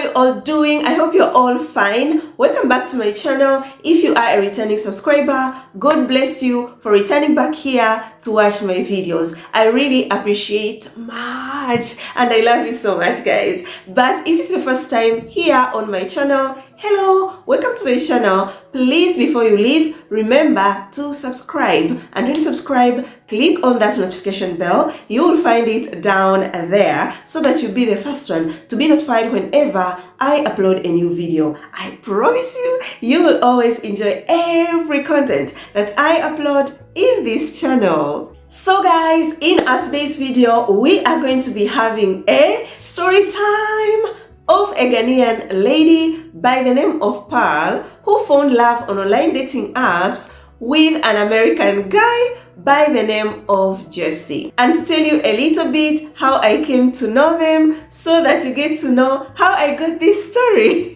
you all doing? I hope you're all fine. Welcome back to my channel. If you are a returning subscriber, God bless you for returning back here to watch my videos. I really appreciate much and I love you so much, guys. But if it's your first time here on my channel, hello, welcome to my channel. Please, before you leave, remember to subscribe, and when you subscribe, click on that notification bell. You will find it down there so that you'll be the first one to be notified whenever I upload a new video. I promise you will always enjoy every content that I upload in this channel. So guys, in our today's video, we are going to be having a story time of a Ghanaian lady by the name of Pearl who found love on online dating apps with an American guy by the name of Jesse. And to tell you a little bit how I came to know them so that you get to know how I got this story.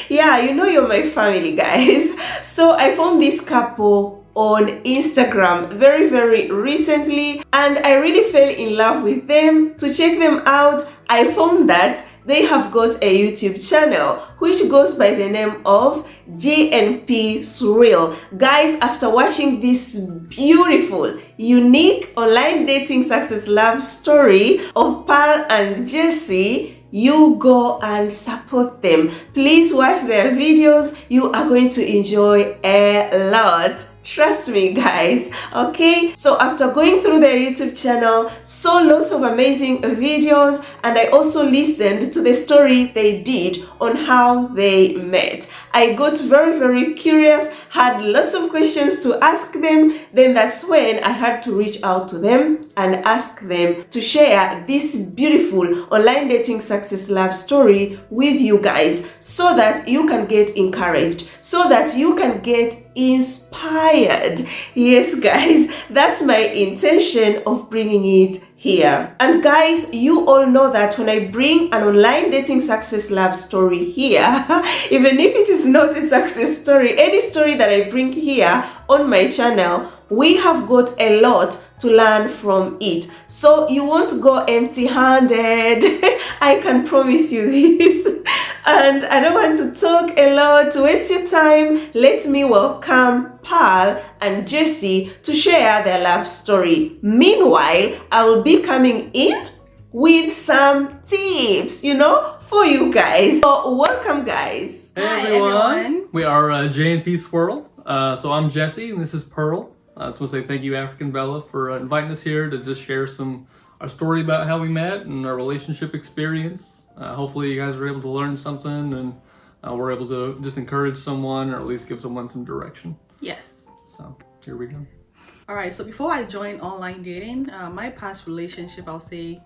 Yeah, you know you're my family, guys. So I found this couple on Instagram very recently and I really fell in love with them. To check them out, I found that they have got a YouTube channel which goes by the name of GNP Surreal. Guys, after watching this beautiful, unique online dating success love story of Pearl and Jesse, you go and support them. Please watch their videos. You are going to enjoy a lot. Trust me, guys. Okay, so after going through their YouTube channel, saw lots of amazing videos, and I also listened to the story they did on how they met. I got very curious, had lots of questions to ask them. Then that's when I had to reach out to them and ask them to share this beautiful online dating success love story with you guys so that you can get encouraged, so that you can get inspired. Yes, guys, that's my intention of bringing it here. And guys, you all know that when I bring an online dating success love story here, even if it is not a success story, any story that I bring here on my channel, we have got a lot to learn from it. So you won't go empty-handed. I can promise you this. And I don't want to talk a lot to waste your time. Let me welcome Pearl and Jesse to share their love story. Meanwhile, I will be coming in with some tips, for you guys. So welcome, guys. Hey everyone. We are JNP Swirl. So I'm Jesse and this is Pearl. I just want to say thank you, African Bella, for inviting us here to just share our story about how we met and our relationship experience. Hopefully you guys were able to learn something and we're able to just encourage someone or at least give someone some direction. Yes. So here we go. All right, so before I joined online dating, my past relationship, I'll say,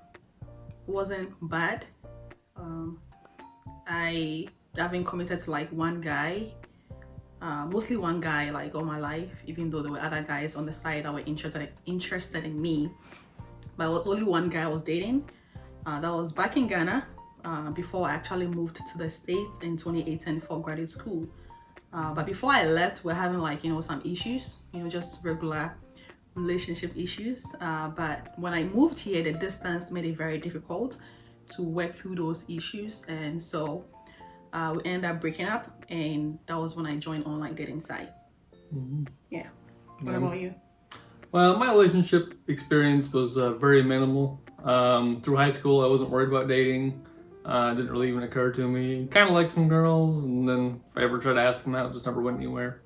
wasn't bad. I've been committed to like one guy, mostly one guy like all my life, even though there were other guys on the side that were interested in me. But it was only one guy I was dating. That was back in Ghana, before I actually moved to the States in 2018 for graduate school. But before I left, we're having like, some issues, just regular relationship issues. But when I moved here, the distance made it very difficult to work through those issues. And so we ended up breaking up, and that was when I joined online dating site. Yeah. What about you? Well, my relationship experience was very minimal. Through high school, I wasn't worried about dating. It didn't really even occur to me. Kind of liked some girls, and then if I ever tried to ask them out, it just never went anywhere.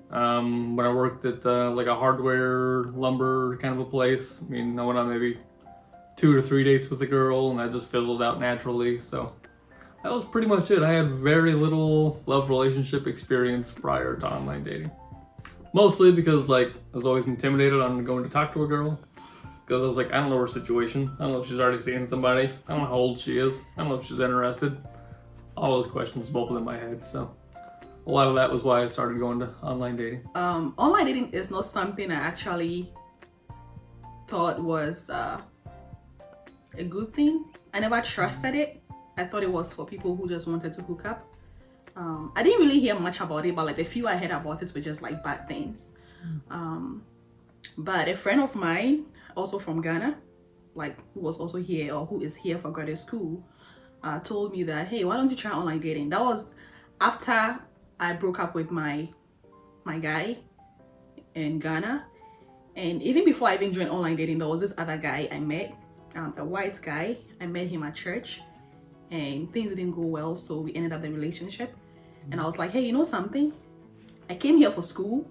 When I worked at like a hardware, lumber kind of a place, I went on maybe 2 or 3 dates with a girl, and that just fizzled out naturally. So that was pretty much it. I had very little love relationship experience prior to online dating. Mostly because I was always intimidated on going to talk to a girl. Because I was like, I don't know her situation. I don't know if she's already seeing somebody. I don't know how old she is. I don't know if she's interested. All those questions bubbled in my head. So a lot of that was why I started going to online dating. Online dating is not something I actually thought was a good thing. I never trusted it. I thought it was for people who just wanted to hook up. I didn't really hear much about it, but like the few I heard about it were just like bad things. But a friend of mine, also from Ghana, like who was also here or who is here for graduate school, told me that, hey, why don't you try online dating? That was after I broke up with my guy in Ghana. And even before I even joined online dating, there was this other guy I met, a white guy. I met him at church and things didn't go well, so we ended up the relationship. And I was like, hey, you know something? I came here for school,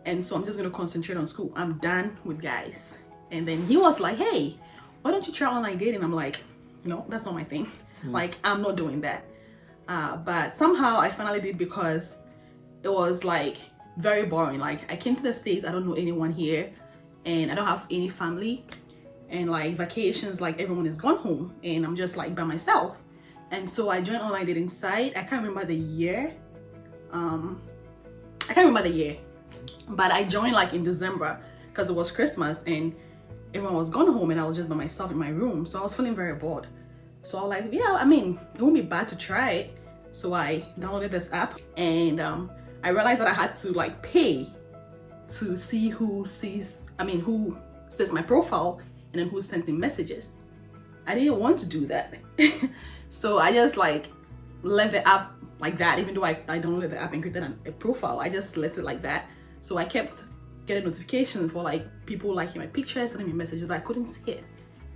and so I'm just gonna concentrate on school. I'm done with guys. And then he was like, hey, why don't you try online dating? I'm like, no, that's not my thing. Like, I'm not doing that. But somehow I finally did, because it was like very boring. Like, I came to the States, I don't know anyone here, and I don't have any family, and like vacations, like everyone is gone home and I'm just like by myself. And so I joined online dating site. I can't remember the year. But I joined like in December because it was Christmas and everyone was gone home and I was just by myself in my room. So I was feeling very bored. So I was like, yeah, I mean, it won't be bad to try it. So I downloaded this app and I realized that I had to like pay to see who sees my profile and then who sent me messages. I didn't want to do that. So I just like left the app like that. Even though I downloaded the app and created a profile, I just left it like that. So I kept getting notifications for like people liking my pictures, sending me messages, but I couldn't see it.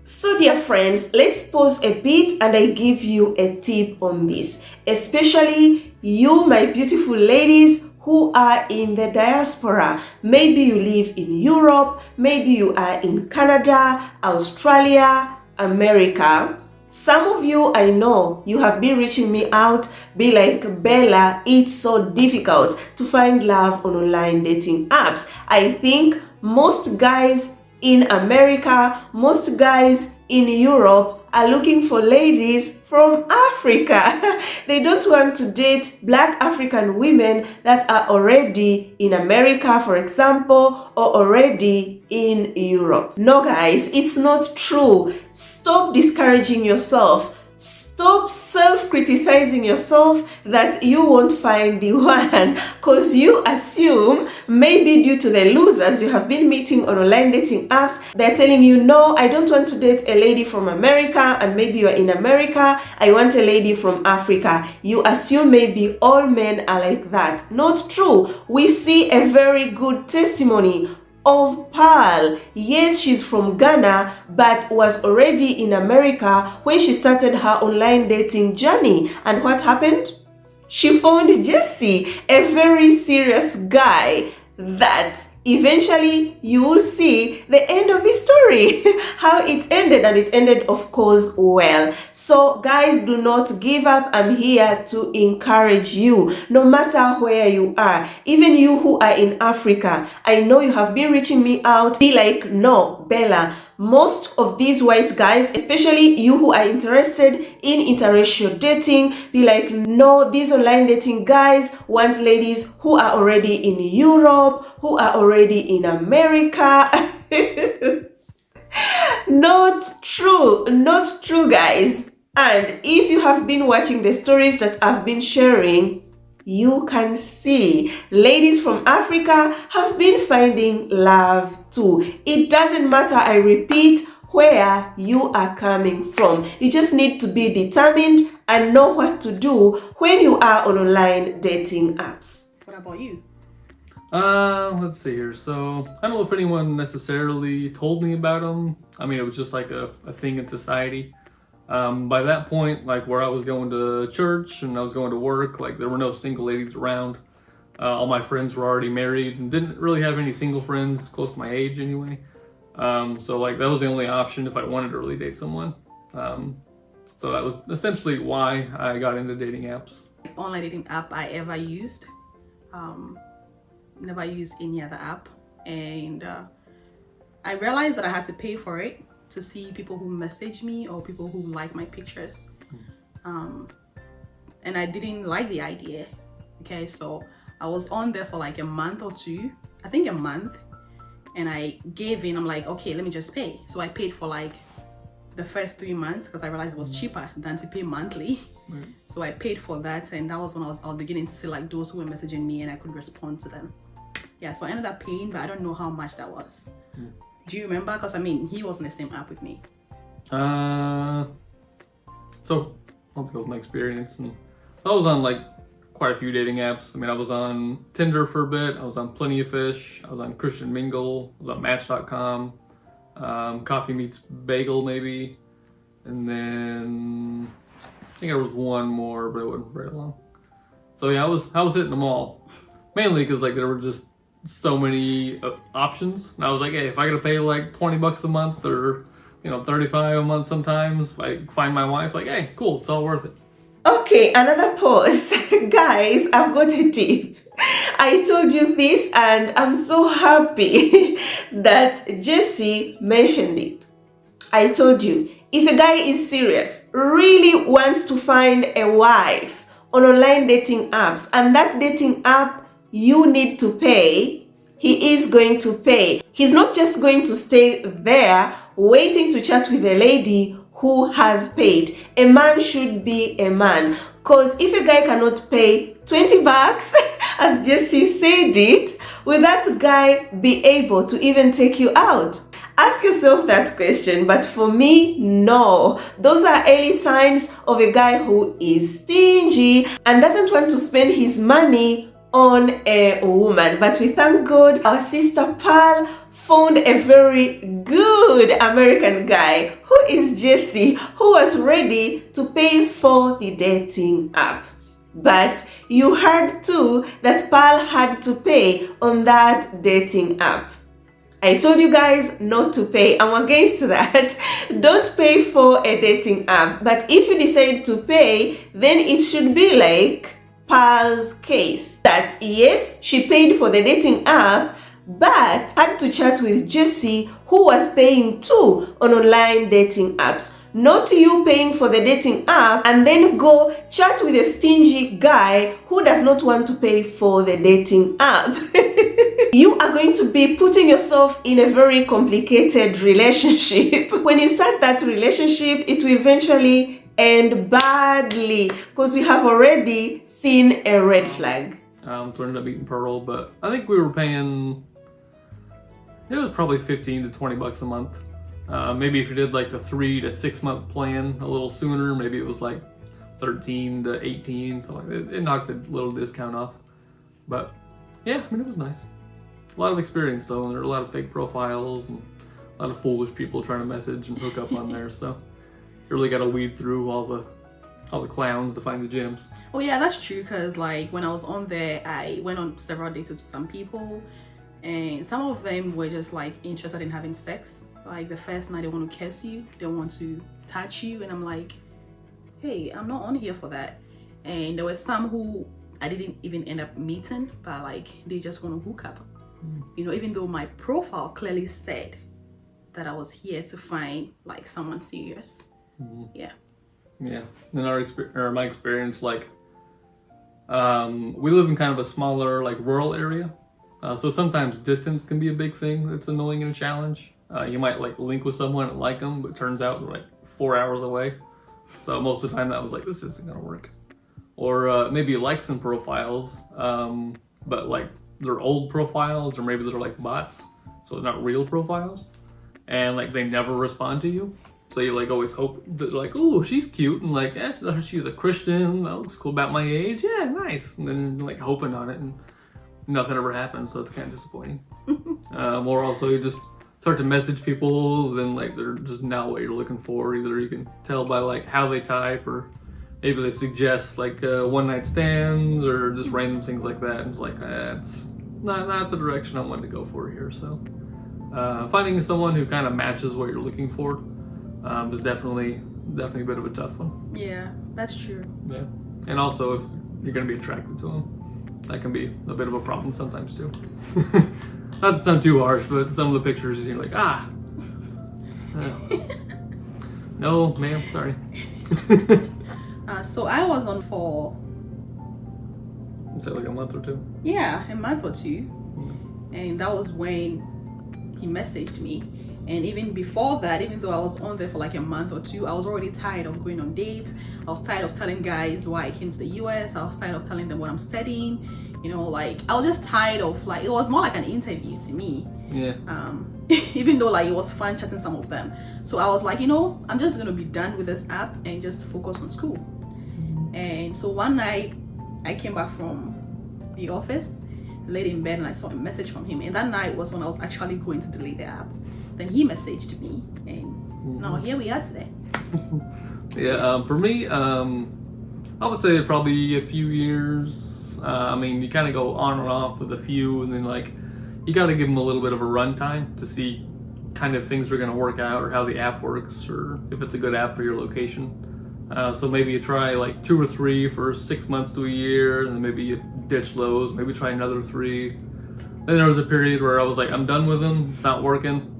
So dear friends, let's pause a bit and I give you a tip on this, especially you, my beautiful ladies who are in the diaspora. Maybe you live in Europe, maybe you are in Canada, Australia, America. Some of you, I know, you have been reaching me out, be like, Bella, it's so difficult to find love on online dating apps. I think most guys in America, most guys in Europe are looking for ladies from Africa. They don't want to date Black African women that are already in America, for example, or already in Europe. No guys, it's not true. Stop discouraging yourself. Stop self-criticizing yourself that you won't find the one, because you assume maybe due to the losers you have been meeting on online dating apps, they're telling you, no, I don't want to date a lady from America, and maybe you're in America, I want a lady from Africa. You assume maybe all men are like that. Not true. We see a very good testimony of Pearl. Yes, she's from Ghana, but was already in America when she started her online dating journey. And what happened? She found Jesse, a very serious guy that eventually you will see the end of the story, how it ended, and it ended, of course, well. So guys, do not give up. I'm here to encourage you, no matter where you are. Even you who are in Africa, I know you have been reaching me out, be like, no, Bella, most of these white guys, especially you who are interested in interracial dating, be like, no, these online dating guys want ladies who are already in Europe, who are already in America. Not true, guys. And if you have been watching the stories that I've been sharing, you can see ladies from Africa have been finding love too. It doesn't matter, I repeat, where you are coming from. You just need to be determined and know what to do when you are on online dating apps. What about you? Let's see here. So I don't know if anyone necessarily told me about them. I mean, it was just like a thing in society. By that point, like where I was going to church and I was going to work, like there were no single ladies around. All my friends were already married and didn't really have any single friends close to my age anyway. So like that was the only option if I wanted to really date someone. So that was essentially why I got into dating apps. Online dating app I ever used. Never used any other app. And I realized that I had to pay for it to see people who message me or people who like my pictures. And I didn't like the idea. Okay, so I was on there for like a month or two, I think a month, and I gave in. I'm like, okay, let me just pay. So I paid for like the first 3 months because I realized it was cheaper than to pay monthly. So I paid for that, and that was when I was beginning to see like those who were messaging me and I could respond to them. Yeah, so I ended up paying, but I don't know how much that was. Do you remember? Because I mean, he was on the same app with me. So months ago was my experience. And I was on like quite a few dating apps. I mean, I was on Tinder for a bit. I was on Plenty of Fish. I was on Christian Mingle. I was on Match.com. Coffee Meets Bagel maybe. And then I think there was one more, but it wasn't very long. So yeah, I was hitting them all. Mainly because like there were just so many options. And I was like, hey, if I gotta pay like $20 a month or, you know, $35 a month sometimes, if I find my wife, like, hey, cool, it's all worth it. Okay, another pause. Guys, I've got a tip. I told you this and I'm so happy that Jesse mentioned it. I told you, if a guy is serious, really wants to find a wife on online dating apps, and that dating app you need to pay, he is going to pay. He's not just going to stay there waiting to chat with a lady who has paid. A man should be a man. Because if a guy cannot pay $20, as Jesse said it, will that guy be able to even take you out? Ask yourself that question, but for me, no. Those are early signs of a guy who is stingy and doesn't want to spend his money on a woman. But we thank God our sister Pearl found a very good American guy who is Jesse, who was ready to pay for the dating app. But you heard too that Pearl had to pay on that dating app. I told you guys not to pay. I'm against that. Don't pay for a dating app. But if you decide to pay, then it should be like Pearl's case. That yes, she paid for the dating app, but had to chat with Jesse, who was paying too on online dating apps. Not you paying for the dating app and then go chat with a stingy guy who does not want to pay for the dating app. You are going to be putting yourself in a very complicated relationship. When you start that relationship, it will eventually end badly because we have already seen a red flag. To end up meeting Pearl, but I think we were paying, it was probably $15 to $20 a month. Maybe if you did like the 3 to 6 month plan a little sooner, maybe it was like 13 to 18, so it knocked a little discount off. But yeah, I mean, it was nice. It's a lot of experience though, and there are a lot of fake profiles and a lot of foolish people trying to message and hook up on there, so you really got to weed through all the clowns to find the gems. Oh yeah, that's true, because like when I was on there, I went on several dates with some people, and some of them were just like interested in having sex. Like the first night they want to kiss you, they want to touch you, and I'm like, hey, I'm not on here for that. And there were some who I didn't even end up meeting, but like they just want to hook up. You know, even though my profile clearly said that I was here to find like someone serious. Yeah. Yeah, in my experience, like, we live in kind of a smaller, like, rural area. So sometimes distance can be a big thing that's annoying and a challenge. You might, like, link with someone and like them, but it turns out they're, like, 4 hours away. So most of the time that was like, this isn't gonna work. Or maybe you like some profiles, but, like, they're old profiles, or maybe they're, like, bots, so they're not real profiles. And, like, they never respond to you. So you like always hope that like, oh, she's cute, and like, she's a Christian, that looks cool, about my age, yeah, nice. And then like hoping on it, and nothing ever happens, so it's kind of disappointing. Or also you just start to message people, then like they're just not what you're looking for. Either you can tell by like how they type, or maybe they suggest like one night stands or just random things like that. And it's like, that's not the direction I wanted to go for here. So finding someone who kind of matches what you're looking for is definitely a bit of a tough one. Yeah, that's true. Yeah, and also if you're going to be attracted to them, that can be a bit of a problem sometimes too. Not to sound too harsh, but some of the pictures you're like, no, ma'am, sorry. So I was on for, Is that like a month or two? yeah, a month or two, and that was when he messaged me. And even before that, even though I was on there for like a month or two, I was already tired of going on dates. I was tired of telling guys why I came to the US. I was tired of telling them what I'm studying. You know, like I was just tired of like, it was more like an interview to me. Yeah. Even though like it was fun chatting some of them. So I was like, you know, I'm just gonna be done with this app and just focus on school. And so one night I came back from the office, laid in bed, and I saw a message from him. And that night was when I was actually going to delete the app. Then he messaged me, and now here we are today. Yeah, for me, I would say probably a few years. I mean, you kind of go on and off with a few, and then like you got to give them a little bit of a runtime to see kind of things are going to work out, or how the app works, or if it's a good app for your location. So maybe you try like 2 or 3 for 6 months to a year, and then maybe you ditch those. Maybe try another 3. Then there was a period where I was like, I'm done with them. It's not working.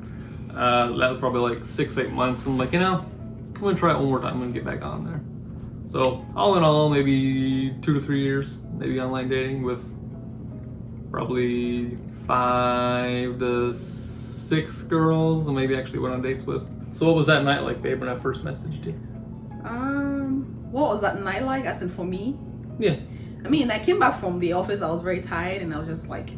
That was probably like 6-8 months. I'm like, I'm gonna try it one more time. I'm gonna get back on there. So all in all, maybe 2 to 3 years, maybe online dating, with probably 5 to 6 girls, and maybe actually went on dates with. So what was that night like, babe, when I first messaged you? What was that night like? As in for me? Yeah. I mean, I came back from the office. I was very tired, and I was just like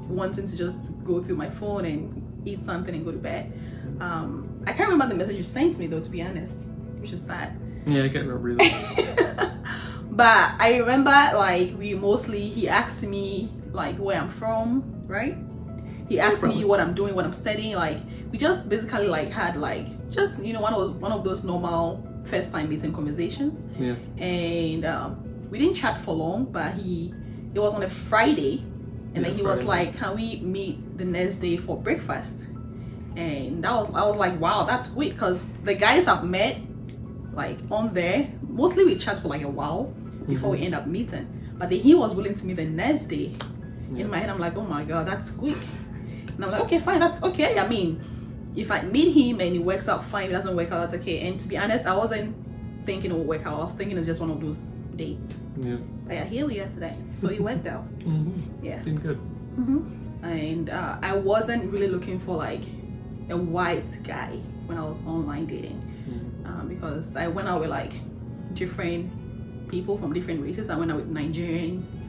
wanting to just go through my phone and eat something and go to bed. I can't remember the message you sent me though, to be honest, which is sad. Yeah, I can't remember either. But I remember like he asked me like where I'm from, right? He asked me what I'm doing, what I'm studying. Like we just basically like had like just one of those normal first time meeting conversations. Yeah. And we didn't chat for long, but it was on a Friday, and then he was like, can we meet the next day for breakfast? And I was like, wow, that's quick, because the guys I've met like on there, mostly we chat for like a while before we end up meeting, but then he was willing to meet the next day. In my head I'm like, oh my god, that's quick. And I'm like, okay, fine, that's okay. I mean, if I meet him and it works out fine, if it doesn't work out, that's okay. And to be honest, I wasn't thinking it would work out. I was thinking it's just one of those dates. Yeah. But yeah, here we are today. So it worked out. Yeah. Seemed good. And I wasn't really looking for like a white guy when I was online dating, because I went out with like different people from different races. I went out with Nigerians,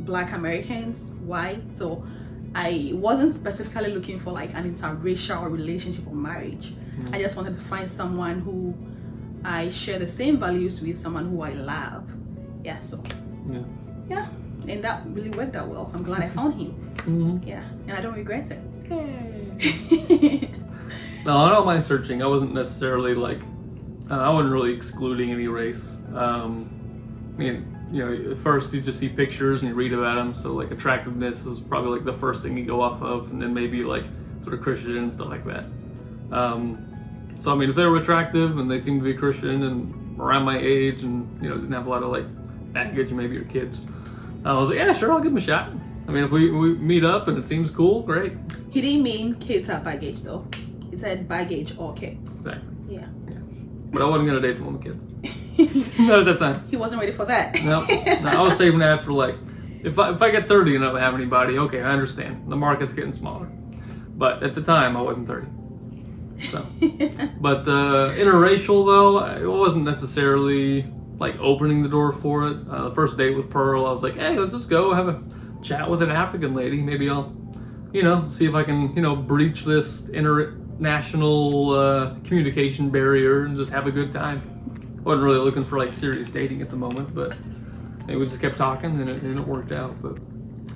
Black Americans, white. So I wasn't specifically looking for like an interracial relationship or marriage. I just wanted to find someone who I share the same values with, someone who I love. Yeah, so yeah, and that really worked out well. I'm glad I found him. Yeah, and I don't regret it. No, I don't mind searching. I wasn't necessarily like, I wasn't really excluding any race. I mean, at first you just see pictures and you read about them, so like attractiveness is probably like the first thing you go off of, and then maybe like sort of Christian and stuff like that. So I mean, if they were attractive and they seemed to be Christian and around my age and didn't have a lot of like baggage, maybe your kids, I was like, yeah, sure, I'll give them a shot. I mean, if we meet up and it seems cool, great. He didn't mean kids have baggage though. He said baggage or kids. Exactly. Yeah. But I wasn't gonna date someone with kids. Not at that time. He wasn't ready for that. No, I was saving that for like, if I get 30 and I don't have anybody, okay, I understand. The market's getting smaller. But at the time, I wasn't 30. So, but interracial though, it wasn't necessarily like opening the door for it. The first date with Pearl, I was like, hey, let's just go have a chat with an African lady. Maybe I'll, see if I can, breach this international communication barrier and just have a good time. Wasn't really looking for like serious dating at the moment, but we just kept talking and it worked out. But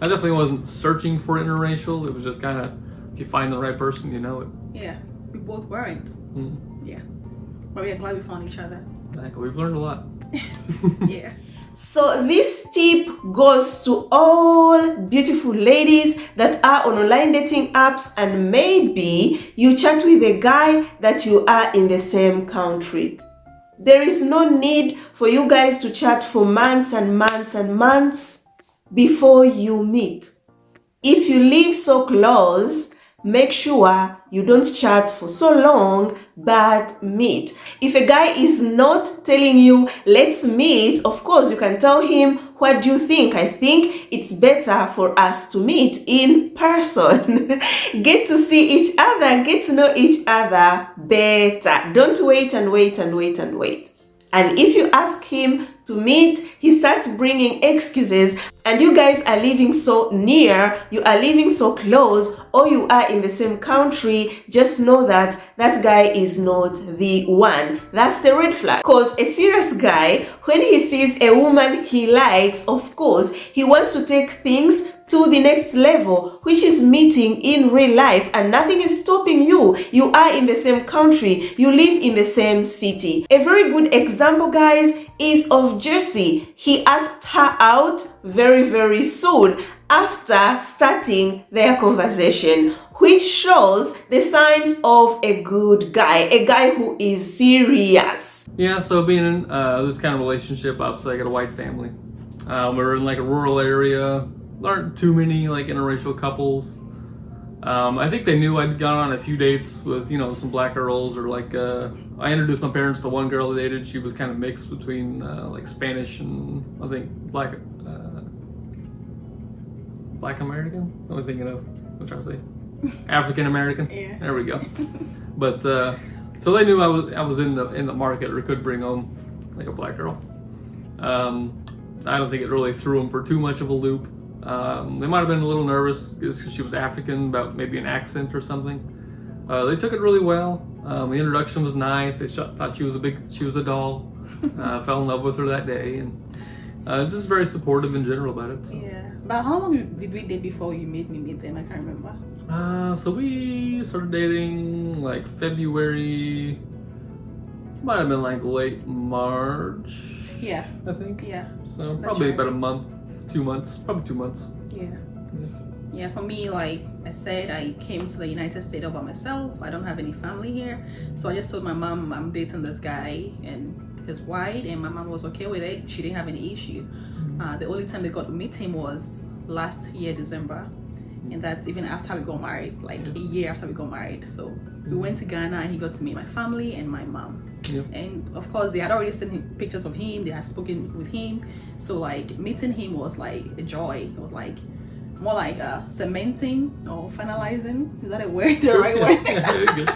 I definitely wasn't searching for interracial. It was just kind of, if you find the right person, you know it. Yeah, we both weren't. Yeah, but we are glad we found each other. Exactly, we've learned a lot. Yeah. So this tip goes to all beautiful ladies that are on online dating apps, and maybe you chat with a guy that you are in the same country. There is no need for you guys to chat for months and months and months before you meet. If you live so close, make sure you don't chat for so long, but meet. If a guy is not telling you, let's meet, of course you can tell him, what do you think? I think it's better for us to meet in person. Get to see each other, get to know each other better. Don't wait and wait and wait and wait. And if you ask him to meet, he starts bringing excuses, and you guys are living so near, you are living so close, or you are in the same country, just know that that guy is not the one. That's the red flag. Because a serious guy, when he sees a woman he likes, of course, he wants to take things to the next level, which is meeting in real life, and nothing is stopping you. You are in the same country, you live in the same city. A very good example, guys, is of Jesse. He asked her out very soon after starting their conversation, which shows the signs of a good guy, a guy who is serious. Yeah, so being in this kind of relationship, obviously I got a white family. We're in like a rural area. There aren't too many like interracial couples. I think they knew I'd gone on a few dates with, you know, some black girls, or like I introduced my parents to one girl I dated. She was kind of mixed between like Spanish and I think black American. What am I thinking of? I'm trying to say African American. Yeah. There we go. But so they knew I was in the market, or could bring home like a black girl. I don't think it really threw them for too much of a loop. They might have been a little nervous because she was African, about maybe an accent or something. They took it really well. The introduction was nice. They thought she was a doll. Fell in love with her that day, and just very supportive in general about it. So. Yeah. But how long did we date before you made me meet them? I can't remember. So we started dating like February. Might have been like late March. Yeah. I think. Yeah. So That's probably right. about a month, 2 months, probably 2 months. Yeah. Yeah, for me, like I said, I came to the United States all by myself. I don't have any family here. So I just told my mom I'm dating this guy and he's white, and my mom was okay with it. She didn't have any issue. The only time they got to meet him was last year, December. And that's even after we got married, like a year after we got married. So we went to Ghana and he got to meet my family and my mom. Yep. And of course, they had already seen pictures of him. They had spoken with him. So like meeting him was like a joy. It was like more like cementing or finalizing. Is that a word? The right word?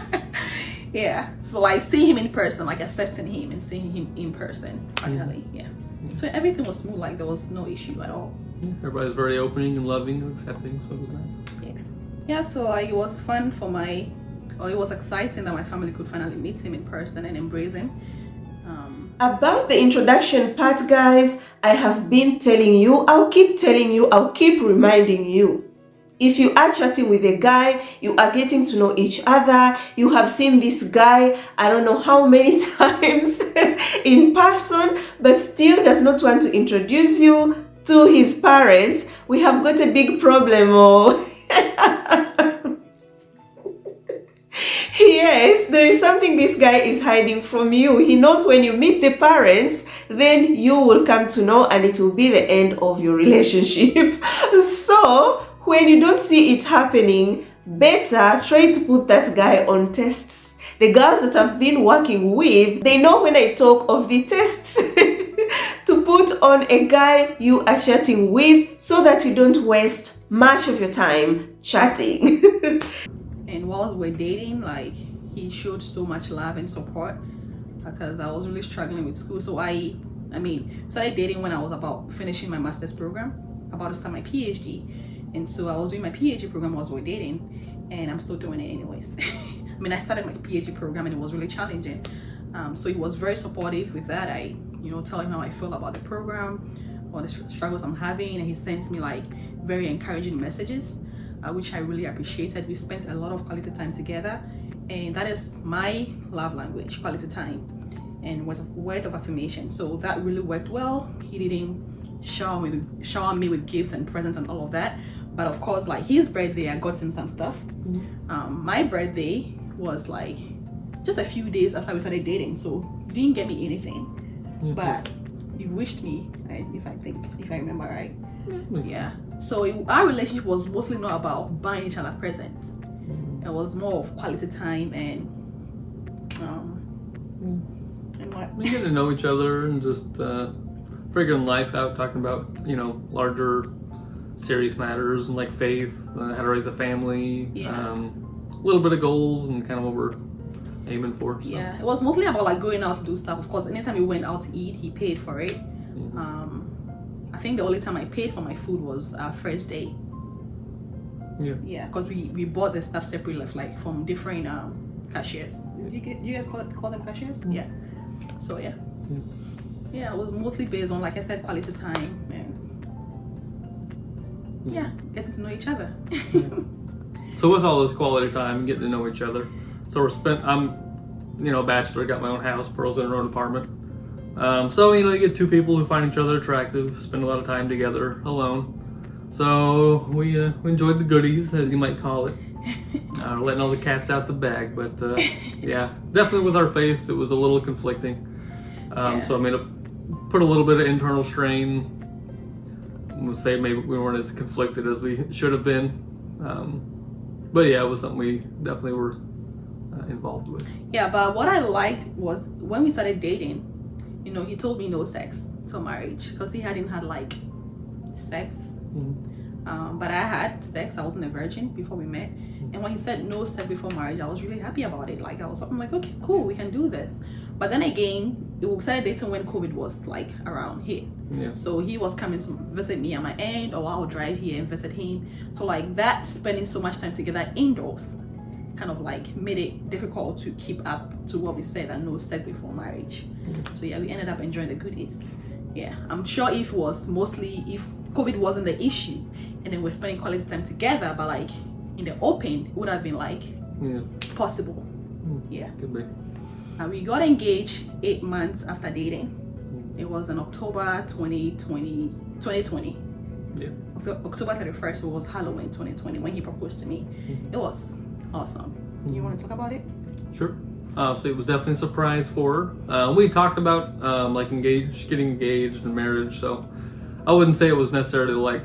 Yeah. So like seeing him in person, like accepting him and seeing him in person, finally. Yeah. So everything was smooth. Like there was no issue at all. Everybody's very opening and loving and accepting, so it was nice. Yeah. Yeah. So like it was fun for it was exciting that my family could finally meet him in person and embrace him. About the introduction part, guys, I have been telling you, I'll keep telling you, I'll keep reminding you. If you are chatting with a guy, you are getting to know each other, you have seen this guy, I don't know how many times in person, but still does not want to introduce you to his parents, we have got a big problem. Oh. Yes, there is something this guy is hiding from you. He knows when you meet the parents, then you will come to know, and it will be the end of your relationship. So, when you don't see it happening, better try to put that guy on tests. The girls that I've been working with, they know when I talk of the tests to put on a guy you are chatting with, so that you don't waste much of your time chatting. And while we're dating, like he showed so much love and support because I was really struggling with school. So I started dating when I was about finishing my master's program, about to start my PhD. And so I was doing my PhD program while we're dating, and I'm still doing it anyways. I started my PhD program and it was really challenging. So he was very supportive with that. I, tell him how I feel about the program, all the struggles I'm having, and he sent me like very encouraging messages. Which I really appreciated. We spent a lot of quality time together, and that is my love language, quality time and words of affirmation. So that really worked well. He didn't shower me with gifts and presents and all of that, but of course, like his birthday, I got him some stuff. My birthday was like just a few days after we started dating, so he didn't get me anything, but he wished me, right? If I remember right. Yeah. So our relationship was mostly not about buying each other presents. It was more of quality time and what We get to know each other and just figuring life out, talking about larger serious matters and like faith, how to raise a family, a little bit of goals and kind of what we're aiming for. So. Yeah, it was mostly about like going out to do stuff. Of course, anytime we went out to eat, he paid for it. I think the only time I paid for my food was our first day. Yeah, because we bought the stuff separately, like from different cashiers. You guys call them cashiers? Yeah. So yeah, it was mostly based on, like I said, quality time and getting to know each other. So with all this quality time, getting to know each other, so I'm, a bachelor, got my own house, Pearl's in her own apartment. So you get two people who find each other attractive, spend a lot of time together alone. So we enjoyed the goodies, as you might call it, letting all the cats out the bag. But yeah, definitely with our faith, it was a little conflicting. So it put a little bit of internal strain. We'll say maybe we weren't as conflicted as we should have been. But yeah, it was something we definitely were involved with. Yeah, but what I liked was when we started dating, he told me no sex till marriage, because he hadn't had like sex. But I had sex. I wasn't a virgin before we met. And when he said no sex before marriage, I was really happy about it. Like I'm like, okay, cool, we can do this. But then again, we started dating when COVID was like around here. Yeah. So he was coming to visit me at my end, or I'll drive here and visit him. So like that, spending so much time together indoors, kind of like made it difficult to keep up to what we said, that no sex before marriage. So yeah, we ended up enjoying the goodies. Yeah, I'm sure if COVID wasn't the issue and then we're spending quality time together, but like in the open, it would have been like possible. Yeah. Could be. And we got engaged 8 months after dating. It was in October 2020. Yeah. October 31st, so it was Halloween 2020 when he proposed to me. It was awesome. You want to talk about it? Sure. So it was definitely a surprise for her. We talked about getting engaged and marriage. So I wouldn't say it was necessarily like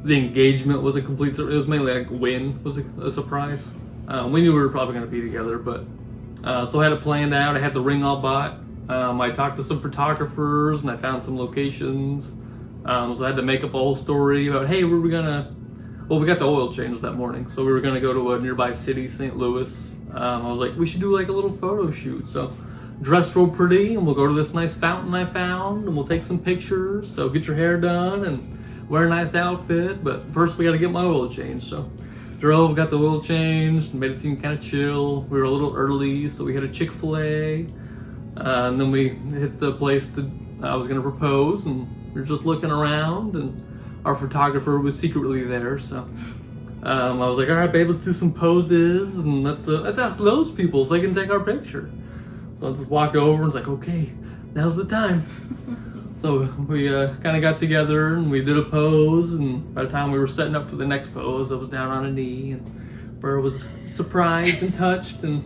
the engagement was a complete. It was mainly like when was a surprise. We knew we were probably going to be together, but so I had it planned out. I had the ring all bought. I talked to some photographers and I found some locations. So I had to make up a whole story about, hey, where are we gonna? Well, we got the oil change that morning, so we were gonna go to a nearby city, St. Louis. I was like, we should do like a little photo shoot. So dress real pretty, and we'll go to this nice fountain I found, and we'll take some pictures. So get your hair done and wear a nice outfit. But first, we got to get my oil changed. So drove, got the oil changed, made it seem kind of chill. We were a little early, so we had a Chick-fil-A, and then we hit the place that I was gonna propose, and we were just looking around, and our photographer was secretly there. So I was like, all right, babe, let's do some poses, and let's ask those people if they can take our picture. So I just walked over and was like, okay, now's the time. So we kind of got together and we did a pose, and by the time we were setting up for the next pose, I was down on a knee, and Burr was surprised and touched. And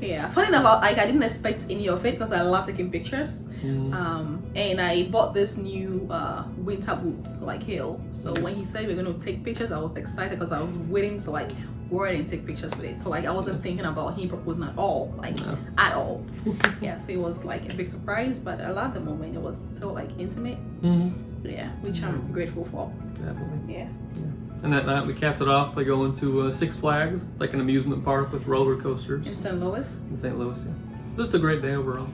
yeah, funny enough, I didn't expect any of it because I love taking pictures. And I bought this new winter boots, like heel. So when he said we're going to take pictures, I was excited because I was waiting to like wear it and take pictures with it. So like I wasn't thinking about him proposing at all, at all. Yeah, so it was like a big surprise, but I love the moment. It was so like intimate. Yeah, which I'm grateful for. Definitely. Yeah. And that night we capped it off by going to Six Flags. It's like an amusement park with roller coasters. In St. Louis? In St. Louis, yeah. Just a great day overall.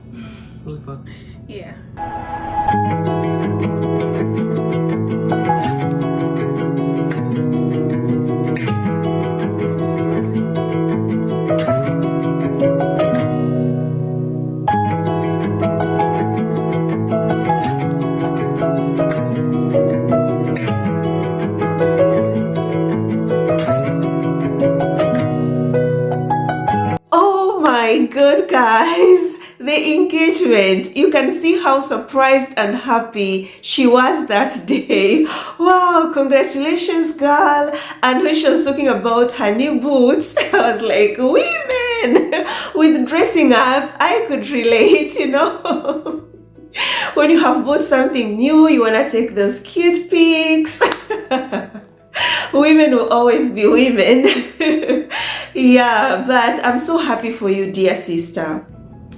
Really fun. Yeah. Good guys, the engagement, you can see how surprised and happy she was that day. Wow, congratulations, girl. And when she was talking about her new boots, I was like, women with dressing up, I could relate, you know. When you have bought something new, you want to take those cute pics. Women will always be women. Yeah, but I'm so happy for you, dear sister.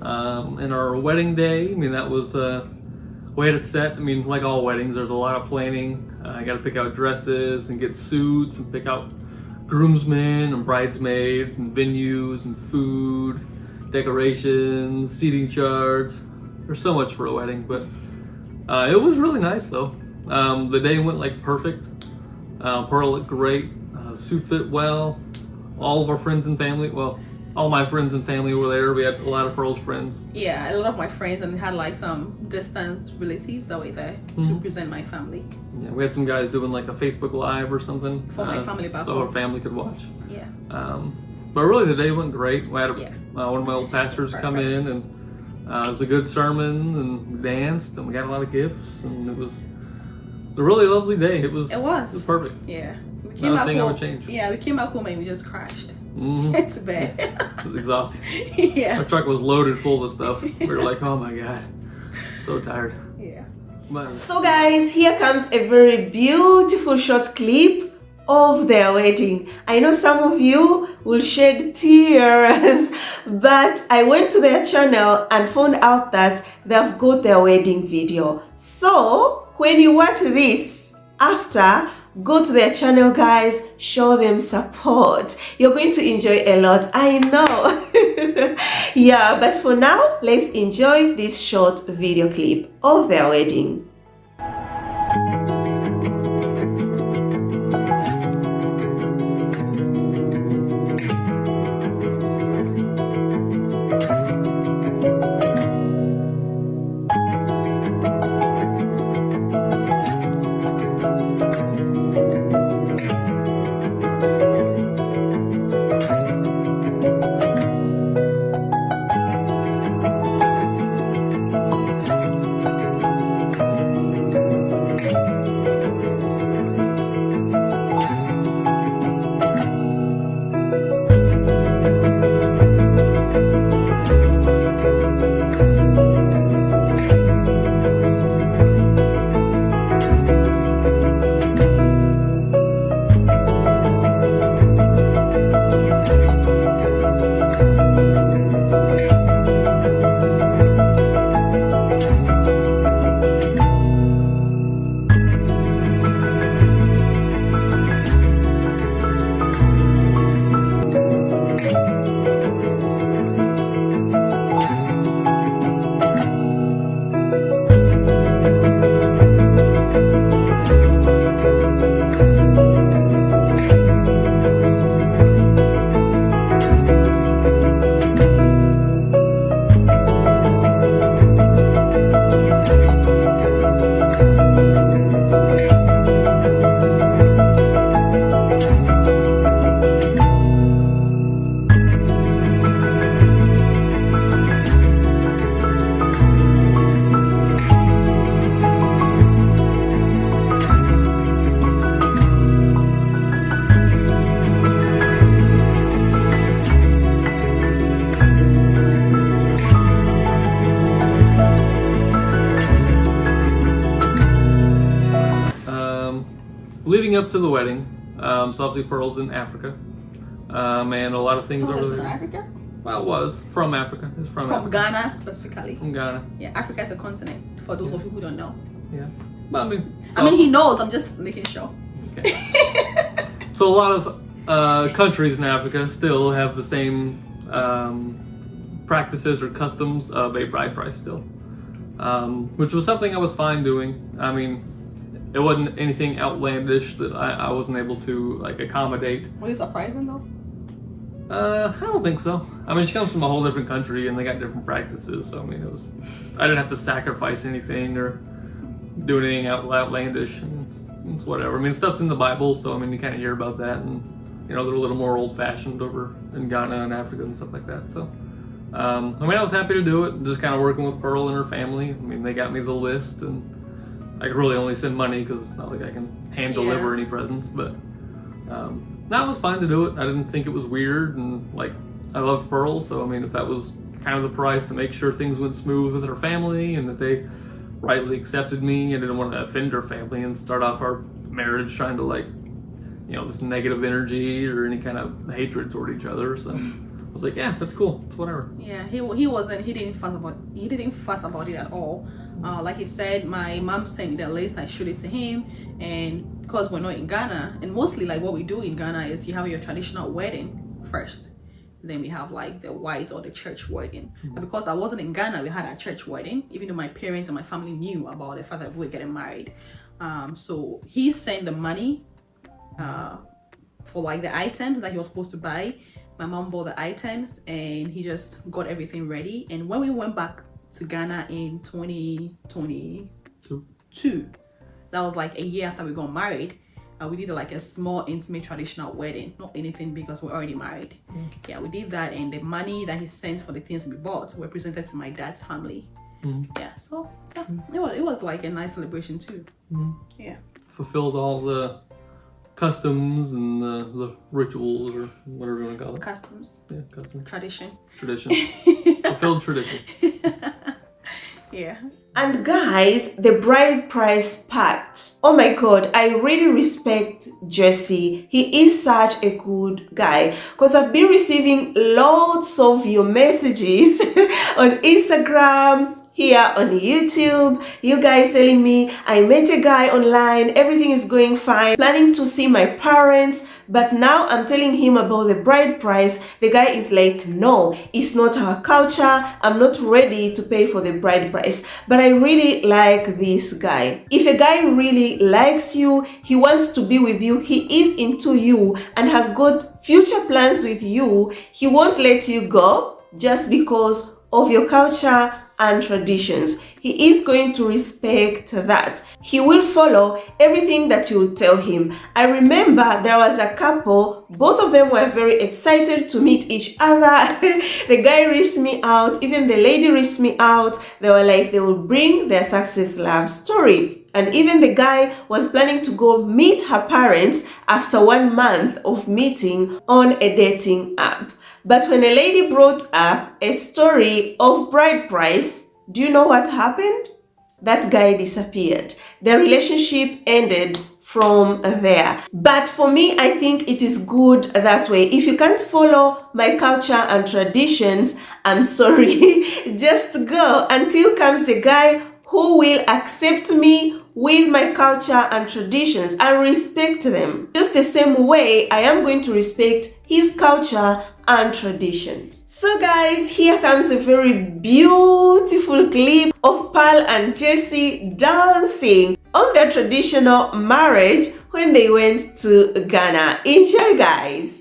And our wedding day, I mean, that was we had it set. I mean, like all weddings, there's a lot of planning. I got to pick out dresses and get suits and pick out groomsmen and bridesmaids and venues and food, decorations, seating charts. There's so much for a wedding, but it was really nice though. The day went like perfect. Pearl looked great. Suit fit well. All of our friends and family, well, all my friends and family were there. We had a lot of Pearl's friends. Yeah, a lot of my friends, and had like some distant relatives that were there to present my family. Yeah, we had some guys doing like a Facebook Live or something For my family back so home. our family could watch. Yeah. But really, the day went great. We had one of my old pastors Perfect. come in, and it was a good sermon, and we danced, and we got a lot of gifts, and it was a really lovely day. It was perfect. Yeah. We Not a thing I would change. Yeah, we came back home and we just crashed. Mhm. It's bad. It was exhausting. Yeah. Our truck was loaded full of stuff. We were like, oh my God, so tired. Yeah. But So guys, here comes a very beautiful short clip of their wedding. I know some of you will shed tears, but I went to their channel and found out that they've got their wedding video. So when you watch this after, go to their channel, guys, show them support. You're going to enjoy a lot, I know. Yeah, but for now, let's enjoy this short video clip of their wedding. Leading up to the wedding, so obviously Pearl's in Africa, and a lot of things over Is in there. Africa? Well, it was from Africa. It's from From Africa. Ghana specifically. From Ghana. Yeah, Africa is a continent, for those of you who don't know. Yeah. But I mean, I mean, he knows, I'm just making sure. Okay. So a lot of countries in Africa still have the same practices or customs of a bride price still, which was something I was fine doing. I mean, it wasn't anything outlandish that I wasn't able to like accommodate. Was it surprising though? I don't think so. I mean, she comes from a whole different country and they got different practices. So I mean, I didn't have to sacrifice anything or do anything outlandish. And it's whatever. I mean, stuff's in the Bible, so I mean, you kind of hear about that, and you know, they're a little more old-fashioned over in Ghana and Africa and stuff like that. So, I mean, I was happy to do it. Just kind of working with Pearl and her family. I mean, they got me the list, and I could really only send money because not like I can hand deliver any presents, but that was fine to do it. I didn't think it was weird, and like I love Pearl, so I mean, if that was kind of the price to make sure things went smooth with her family and that they rightly accepted me, I didn't want to offend her family and start off our marriage trying to like, you know, this negative energy or any kind of hatred toward each other. So I was like, yeah, that's cool. It's whatever. Yeah, he didn't fuss about it at all. Like he said, my mom sent me the list. I showed it to him, and because we're not in Ghana, and mostly like what we do in Ghana is you have your traditional wedding first, Then we have like the white or the church wedding. But because I wasn't in Ghana, we had a church wedding, even though my parents and my family knew about the fact that we were getting married. So he sent the money for like the items that he was supposed to buy. My mom bought the items and he just got everything ready. And when we went back to Ghana in 2022, that was like a year after we got married, we did like a small intimate traditional wedding, not anything because we're already married. Yeah, we did that, and the money that he sent for the things we bought were presented to my dad's family. Yeah, so yeah, it was like a nice celebration too. Yeah, fulfilled all the customs and the rituals, or whatever you want to call it. Customs. Yeah, customs. Tradition. Fulfilled tradition. Yeah. And guys, the bride price part. Oh my god, I really respect Jesse. He is such a good guy, because I've been receiving lots of your messages on Instagram, here on YouTube, you guys telling me I met a guy online, everything is going fine, planning to see my parents, but now I'm telling him about the bride price. The guy is like, no, it's not our culture, I'm not ready to pay for the bride price. But I really like this guy. If a guy really likes you, he wants to be with you, he is into you and has got future plans with you, he won't let you go just because of your culture and traditions. He is going to respect that. He will follow everything that you will tell him. I remember there was a couple, both of them were very excited to meet each other. The guy reached me out, even the lady reached me out. They were like, they will bring their success love story. And even the guy was planning to go meet her parents after 1 month of meeting on a dating app. But when a lady brought up a story of bride price, do you know what happened? That guy disappeared. The relationship ended from there. But for me, I think it is good that way. If you can't follow my culture and traditions, I'm sorry. Just go until comes a guy who will accept me with my culture and traditions and respect them. Just the same way I am going to respect his culture and traditions. So guys, here comes a very beautiful clip of Pearl and Jesse dancing on their traditional marriage when they went to Ghana. Enjoy, guys.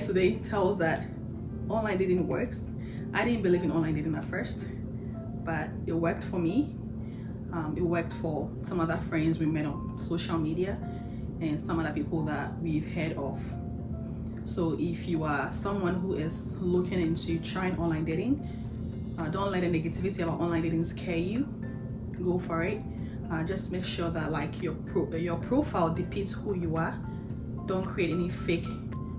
Today tells that online dating works. I didn't believe in online dating at first, but it worked for me. It worked for some other friends we met on social media and some other people that we've heard of. So if you are someone who is looking into trying online dating, don't let the negativity about online dating scare you. Go for it. Just make sure that like your profile depicts who you are. Don't create any fake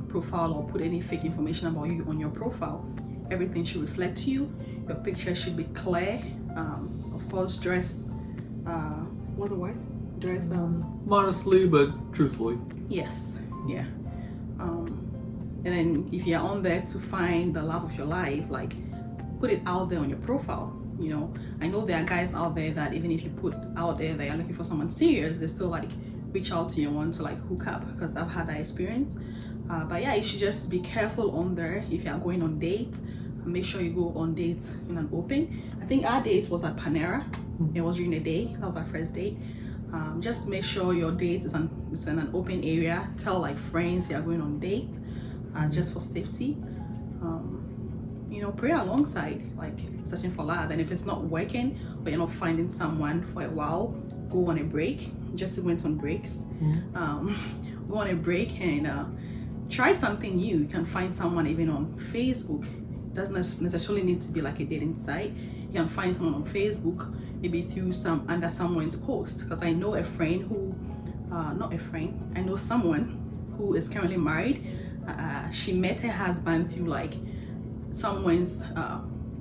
profile or put any fake information about you on your profile. Everything should reflect you. Your picture should be clear. Of course, dress what's the word? Dress modestly but truthfully. Yes. Yeah. And then if you're on there to find the love of your life, like put it out there on your profile. You know, I know there are guys out there that even if you put out there that you're looking for someone serious, they still like reach out to you and want to like hook up, because I've had that experience. But yeah, you should just be careful on there. If you are going on dates, make sure you go on dates in an open. I think our date was at Panera. It was during the day. That was our first date. Just make sure your date is in an open area. Tell like friends you are going on date, just for safety. You know, pray alongside, like searching for love. And if it's not working or you're not finding someone for a while, go on a break. just went on breaks. Go on a break and try something new. You can find someone even on Facebook. It doesn't necessarily need to be like a dating site. You can find someone on Facebook, maybe through under someone's post. Because I know a friend who, I know someone who is currently married. She met her husband through like someone's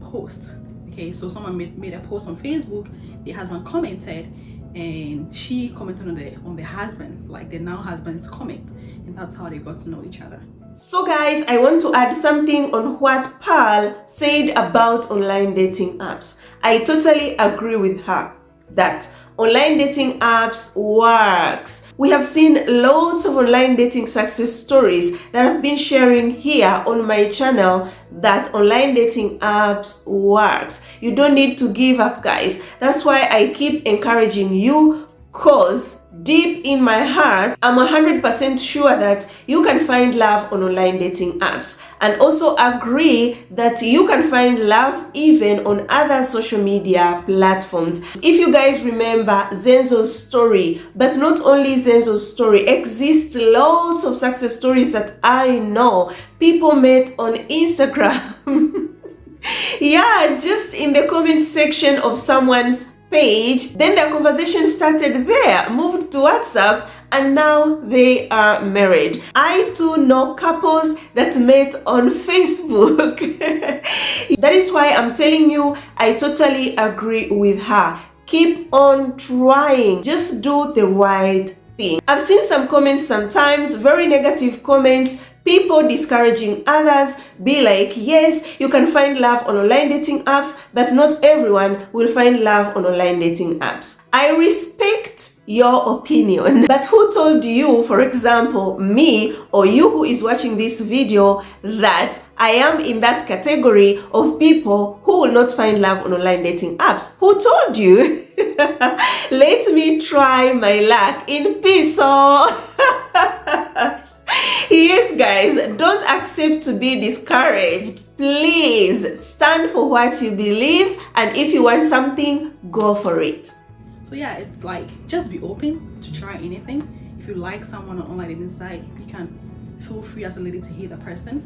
post. Okay, so someone made a post on Facebook, the husband commented, and she commented on the husband, like the now husband's comment, and that's how they got to know each other. So guys, I want to add something on what Pearl said about online dating apps. I totally agree with her that online dating apps works. We have seen loads of online dating success stories that I've been sharing here on my channel that online dating apps works. You don't need to give up, guys. That's why I keep encouraging you, cause deep in my heart, I'm 100% sure that you can find love on online dating apps, and also agree that you can find love even on other social media platforms. If you guys remember Zenzo's story, but not only Zenzo's story, exist loads of success stories that I know people met on Instagram. Yeah, just in the comment section of someone's page, then their conversation started there, moved to WhatsApp, and now they are married. I too know couples that met on Facebook. That is why I'm telling you, I totally agree with her. Keep on trying, just do the right thing. I've seen some comments sometimes, very negative comments, people discouraging others, be like, yes, you can find love on online dating apps, but not everyone will find love on online dating apps. I respect your opinion, but who told you, for example, me or you who is watching this video, that I am in that category of people who will not find love on online dating apps? Who told you? Let me try my luck in peace. Yes, guys, don't accept to be discouraged. Please stand for what you believe, and if you want something, go for it. So yeah, it's like, just be open to try anything. If you like someone on online dating site, you can feel free as a lady to hit the person.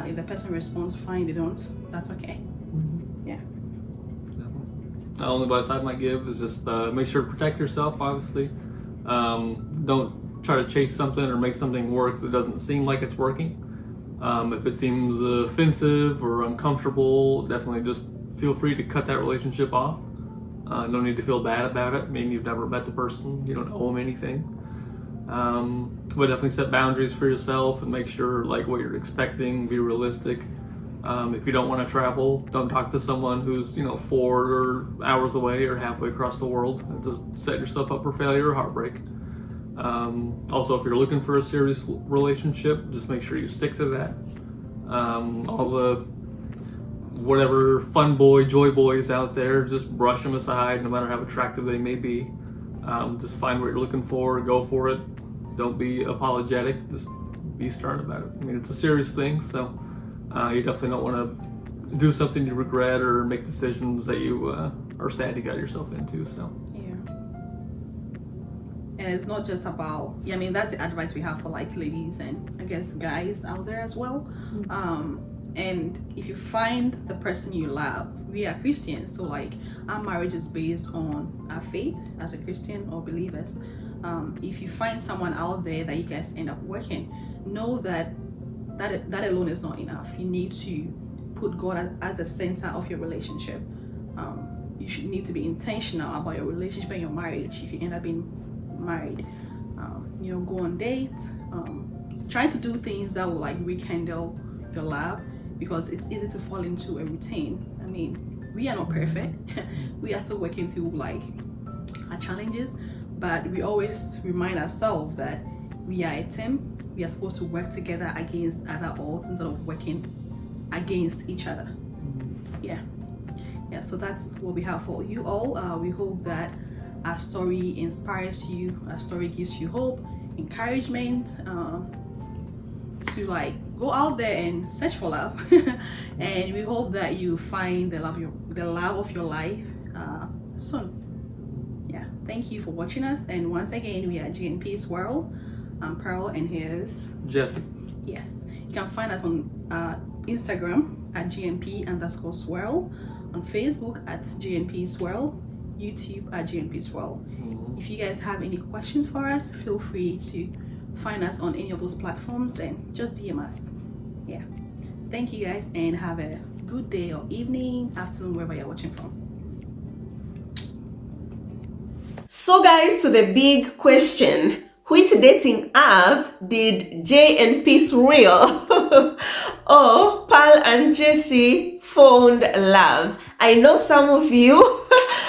If the person responds fine, they don't, that's okay. Yeah. The only advice I might give is just make sure to protect yourself, obviously. Don't try to chase something or make something work that doesn't seem like it's working. If it seems offensive or uncomfortable, definitely just feel free to cut that relationship off. No need to feel bad about it. I mean, you've never met the person, you don't owe them anything. But definitely set boundaries for yourself and make sure like what you're expecting, be realistic. If you don't want to travel, don't talk to someone who's 4 hours away or halfway across the world. Just set yourself up for failure or heartbreak. Also, if you're looking for a serious relationship, just make sure you stick to that. All the whatever fun boy, joy boys out there, just brush them aside, no matter how attractive they may be. Just find what you're looking for, go for it. Don't be apologetic, just be stern about it. I mean, it's a serious thing, so you definitely don't want to do something you regret or make decisions that you are sad you got yourself into. So yeah. And it's not just about, I mean, that's the advice we have for like ladies and I guess guys out there as well. And if you find the person you love, we are Christians, so like our marriage is based on our faith as a Christian or believers. If you find someone out there that you guys end up working, know that alone is not enough. You need to put God as the center of your relationship. You should need to be intentional about your relationship and your marriage if you end up being married. Go on dates, try to do things that will like rekindle your love, because it's easy to fall into a routine. I mean, we are not perfect. We are still working through like our challenges, but we always remind ourselves that we are a team. We are supposed to work together against other odds instead of working against each other. Yeah, so that's what we have for you all. We hope that our story inspires you, our story gives you hope, encouragement, to like go out there and search for love. And we hope that you find the love of your life soon. Yeah. Thank you for watching us. And once again, we are GNP Swirl. I'm Pearl, and here's Jesse. Yes. You can find us on Instagram at GNP_Swirl, on Facebook at GNP Swirl, YouTube at GNP Swirl. If you guys have any questions for us, feel free to find us on any of those platforms and just DM us. Yeah. Thank you guys, and have a good day or evening, afternoon, wherever you're watching from. So guys, to the big question, which dating app did JNP Swirl or Pearl and Jesse found love? I know some of you,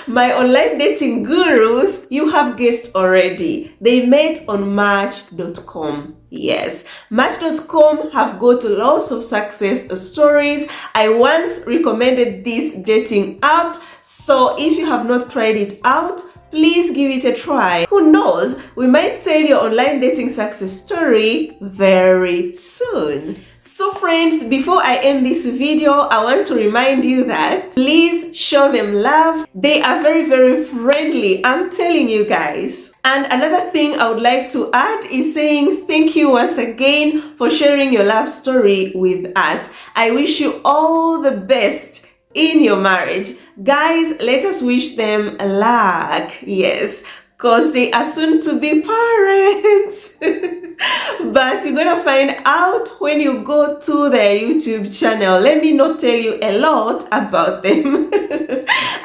my online dating gurus, you have guessed already. They met on Match.com. Yes, Match.com have got lots of success stories. I once recommended this dating app, so if you have not tried it out, please give it a try. Who knows, we might tell your online dating success story very soon. So friends, before I end this video, I want to remind you that please show them love. They are very, very friendly, I'm telling you guys. And another thing I would like to add is saying thank you once again for sharing your love story with us. I wish you all the best in your marriage. Guys, let us wish them luck. Yes, because they are soon to be parents. But you're gonna find out when you go to their YouTube channel. Let me not tell you a lot about them.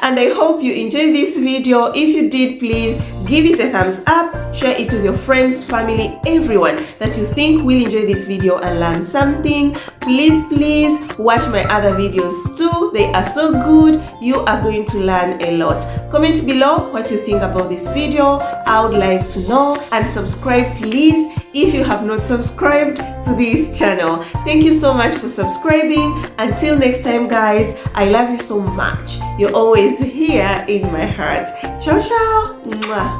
And I hope you enjoyed this video. If you did, please give it a thumbs up, share it with your friends, family, everyone that you think will enjoy this video and learn something. Please watch my other videos too. They are so good. You are going to learn a lot. Comment below what you think about this video. I would like to know, and subscribe please if you have not subscribed to this channel. Thank you so much for subscribing. Until next time guys, I love you so much. You're always here in my heart. Ciao ciao. Mwah.